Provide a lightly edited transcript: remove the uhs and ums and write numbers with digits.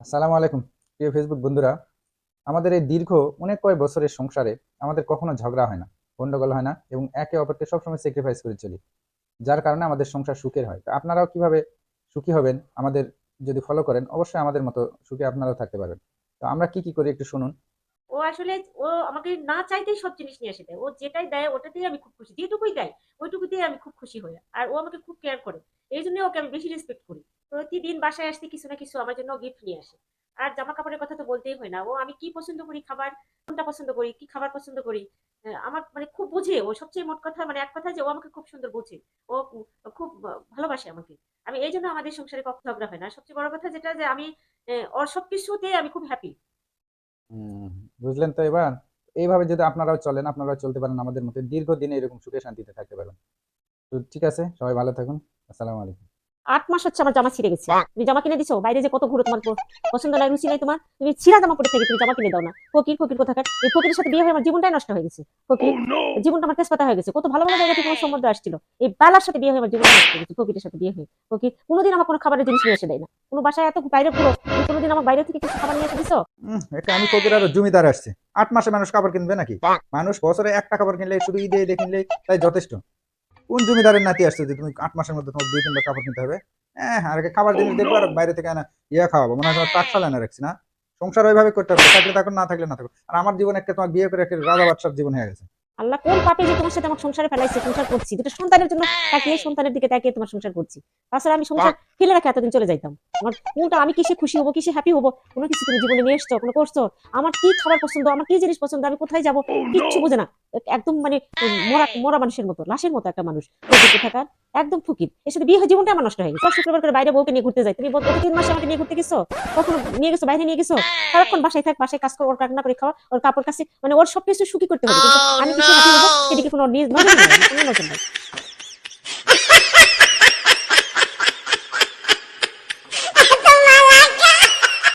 আসসালামু আলাইকুম প্রিয় ফেসবুক বন্ধুরা। আমাদের এই দীর্ঘ অনেক কয়েক বছরের সংসারে আমাদের কখনো ঝগড়া হয় না, গন্ডগোল হয় না, এবং একে অপরকে সবসময় স্যাক্রিফাইস করে চলি, যার কারণে আমাদের সংসার সুখের হয়। তো আপনারাও কিভাবে সুখী হবেন আমাদের যদি ফলো করেন, অবশ্যই আমাদের মতো সুখী আপনারাও থাকতে পারবেন। তো আমরা কি কি করি একটু শুনুন। ও আসলে ও আমাকে না চাইতেই সব জিনিস নিয়ে এসে দেয়। ও যেটাই দেয় ওটাতেই আমি খুব খুশি। যেটুকুই দেয় ওইটুকুতেই আমি খুব খুশি হই। আর ও আমাকে খুব কেয়ার করে। এইজন্য ওকে আমি বেশি রেসপেক্ট করি। প্রতিদিন বাসায় আসতে কিছু না কিছু আমার জন্য গিফট নিয়ে আসে। আর জামা কাপড়ের কথা তো বলতেই হয় না। ও আমি কি পছন্দ করি খাবার, কোনটা পছন্দ করি, কি খাবার পছন্দ করি। আমার মানে খুব বোঝে। ও সবচেয়ে মোট কথা মানে এক কথা যে ও আমাকে খুব সুন্দর বোঝে। ও খুব ভালোবাসে আমাকে। আমি এইজন্য আমাদের সংসারে কখনো ঝগড়া হয় না। সবচেয়ে বড় কথা যেটা যে আমি ওর সবকিছুতে আমি খুব হ্যাপি। হম, বুঝলেন তো এবার। এইভাবে যদি আপনারাও চলেন, আপনারাও চলতে পারেন আমাদের মতো, দীর্ঘদিনে এরকম সুখে শান্তিতে থাকতে পারবেন। তো ঠিক আছে, সবাই ভালো থাকুন। আসসালামু আলাইকুম। ৮ মাস হচ্ছে আমার জামা ছিঁড়ে গেছে। তুমি জামা কিনে দিছো? বাইরে যে কত ঘুরো তোমার পছন্দ নাই, রুচি নাই তোমার। তুমি ছিঁড়া জামা পরে থেকে তুমি জামা কিনে দাও না। ফকির, ফকির কোথাকার। এই ফকিরের সাথে বিয়ে হয়ে আমার জীবনটাই নষ্ট হয়ে গেছে। ফকির, জীবনটা আমার তেজপাতা হয়ে গেছে। কত ভালো, ভালো জায়গা থেকে আমার সম্বন্ধ আসছিল। এই বেলার সাথে বিয়ে হয়ে আমার জীবনটা নষ্ট হয়ে গেছে। ফকিরের সাথে বিয়ে হয়ে। ফকির কোনোদিন আমার কোনো খাবারের জিনিস নিয়ে এসে দেয় না। কোনো বাসায় এত বাইরে ঘুরো, তুমি কোনোদিন আমার বাইরে থেকে কিছু খাবার নিয়ে এসে দিছো? একটা আমি ফকির আর জমিদার আসছে। 8 মাসে মানুষ কাপড় কিনবে নাকি? মানুষ বছরে একটা কাপড় কিনলে, শুধু ঈদে ঈদে কিনলে তাই যথেষ্ট। কোন জমিদারের নাতি আসছে যে তুমি 8 মাসের মধ্যে তোমার 2-3 বার কাপড় কিনতে হবে? হ্যাঁ, আর খাবার জিনিস দেখবো আর বাইরে থেকে আনা ইয়া খাওয়াবো, মনে হয় তোমার টাকশাল এনে রাখছি না। সংসার ওইভাবে করতে হবে, থাকলে থাকুন, না থাকলে না থাকুন। আর আমার জীবন একটা তোমার বিয়ে করে একটা রাজা বাদশার জীবন হয়ে গেছে। আল্লাহ কোন পাপে যে তোমার সাথে আমার সংসারে ফেলাইছে, সংসার করছি দুটো সন্তানের জন্য, তাকিয়ে সন্তানের দিকে তাকিয়ে তোমার সংসার করছি। তাছাড়া আমি সংসার ফেলে রাখে এতদিন চলে যাইতাম। আমার কোনটা আমি কিসে খুশি হবো, কিসে হ্যাপি হবো, কোনো কিছু তুমি জীবনে নিয়ে এসছো, কোনো করছো? আমার কি খাবার পছন্দ, আমার কি জিনিস পছন্দ, আমি কোথায় যাবো, কিচ্ছু বোঝে না। একদম মানে মরা মরা মানুষের মতো, লাশের মতো একটা মানুষ থাকার। একদম ফুকির এর সাথে বিয়ে হয়ে জীবনটা আমার নষ্ট হয়ে গেছে। শুক্রবার করে বাইরে বউকে নিয়ে ঘুরতে যাই, তুমি গত 3 মাসে আমাকে নিয়ে ঘুরতে গেছো? কখনো নিয়ে গেছো? বাইরে নিয়ে গেছো? সারাক্ষণ বাসায় থাক, বাসায় কাজ কর, ওর রান্না করে খাওয়া, ওর কাপড় কাছে, মানে ওর সবকিছু সুখী করতে হবে, কিন্তু আমি কিছু হাঁটি হবো সেদিকে কোনো নজর নাই, কোনো নজর নাই।